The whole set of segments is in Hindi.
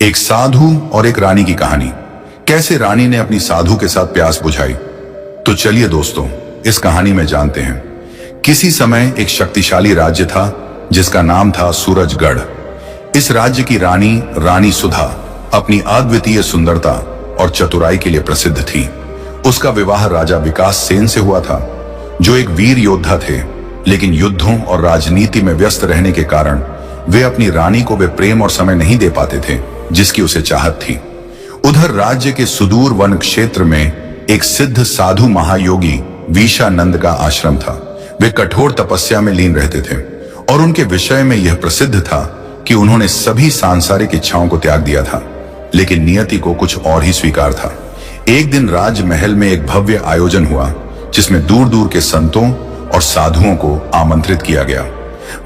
एक साधु और एक रानी की कहानी। कैसे रानी ने अपनी साधु के साथ प्यास बुझाई। तो चलिए दोस्तों, इस कहानी में जानते हैं। किसी समय एक शक्तिशाली राज्य था जिसका नाम था सूरजगढ़। इस राज्य की रानी रानी सुधा अपनी अद्वितीय सुंदरता और चतुराई के लिए प्रसिद्ध थी। उसका विवाह राजा विकास सेन से हुआ था, जो एक वीर योद्धा थे, लेकिन युद्धों और राजनीति में व्यस्त रहने के कारण वे अपनी रानी को वे प्रेम और समय नहीं दे पाते थे जिसकी उसे चाहत थी। उधर राज्य के सुदूर वन क्षेत्र में एक सिद्ध साधु महायोगी विशानंद का आश्रम था। वे कठोर तपस्या में लीन रहते थे और उनके विषय में यह प्रसिद्ध था कि उन्होंने सभी सांसारिक इच्छाओं को त्याग दिया था, लेकिन नियति को कुछ और ही स्वीकार था। एक दिन राजमहल में एक भव्य आयोजन हुआ जिसमें दूर दूर के संतों और साधुओं को आमंत्रित किया गया।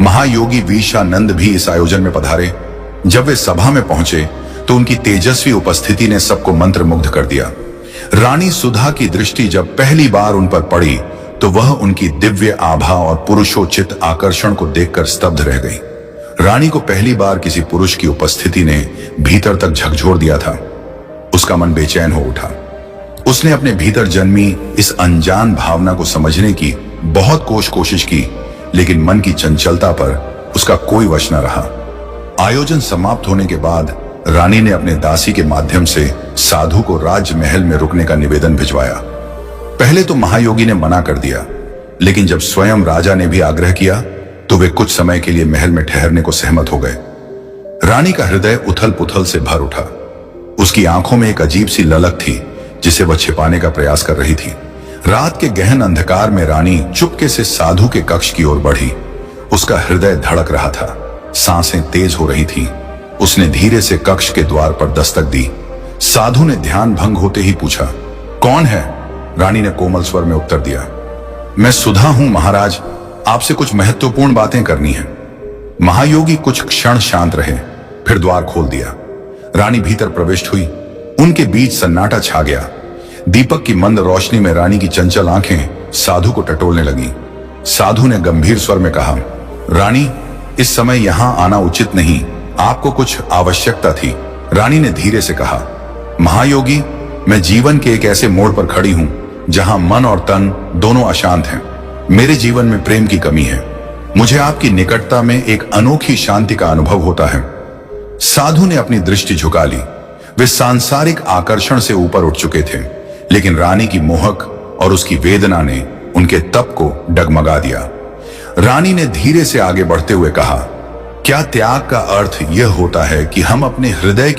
महायोगी विशानंद भी इस आयोजन में पधारे। जब वे सभा में पहुंचे तो उनकी तेजस्वी उपस्थिति ने सबको मंत्रमुग्ध कर दिया। रानी सुधा की दृष्टि जब पहली बार उन पर पड़ी तो वह उनकी दिव्य आभा और पुरुषोचित आकर्षण को देखकर स्तब्ध रह गई। रानी को पहली बार किसी पुरुष की उपस्थिति ने भीतर तक झकझोर दिया था। उसका मन बेचैन हो उठा। उसने अपने भीतर जन्मी इस अनजान भावना को समझने की बहुत कोशिश की, लेकिन मन की चंचलता पर उसका कोई वश न रहा। आयोजन समाप्त होने के बाद रानी ने अपने दासी के माध्यम से साधु को राजमहल में रुकने का निवेदन भिजवाया। पहले तो महायोगी ने मना कर दिया, लेकिन जब स्वयं राजा ने भी आग्रह किया तो वे कुछ समय के लिए महल में ठहरने को सहमत हो गए। रानी का हृदय उथल पुथल से भर उठा। उसकी आंखों में एक अजीब सी ललक थी जिसे वह छिपाने का प्रयास कर रही थी। रात के गहन अंधकार में रानी चुपके से साधु के कक्ष की ओर बढ़ी। उसका हृदय धड़क रहा था, सांसें तेज हो रही थी। उसने धीरे से कक्ष के द्वार पर दस्तक दी। साधु ने ध्यान भंग होते ही पूछा, कौन है? रानी ने कोमल स्वर में उत्तर दिया, मैं सुधा हूं महाराज, आपसे कुछ महत्वपूर्ण बातें करनी है। महायोगी कुछ क्षण शांत रहे, फिर द्वार खोल दिया। रानी भीतर प्रविष्ट हुई। उनके बीच सन्नाटा छा गया। दीपक की मंद रोशनी में रानी की चंचल आंखें साधु को टटोलने लगी। साधु ने गंभीर स्वर में कहा, रानी, इस समय यहां आना उचित नहीं, आपको कुछ आवश्यकता थी। रानी ने धीरे से कहा, महायोगी, मैं जीवन के एक ऐसे मोड़ पर खड़ी हूं जहां मन और तन दोनों अशांत हैं। मेरे जीवन में प्रेम की कमी है। मुझे आपकी निकटता में एक अनोखी शांति का अनुभव होता है। साधु ने अपनी दृष्टि झुका ली। वे सांसारिक आकर्षण से ऊपर उठ चुके थे, लेकिन रानी की मोहक और उसकी वेदना ने उनके तप को डगमगा दिया। रानी ने धीरे से आगे बढ़ते हुए कहा, क्या त्याग का अर्थ यह होता है कि हम अपने हृदय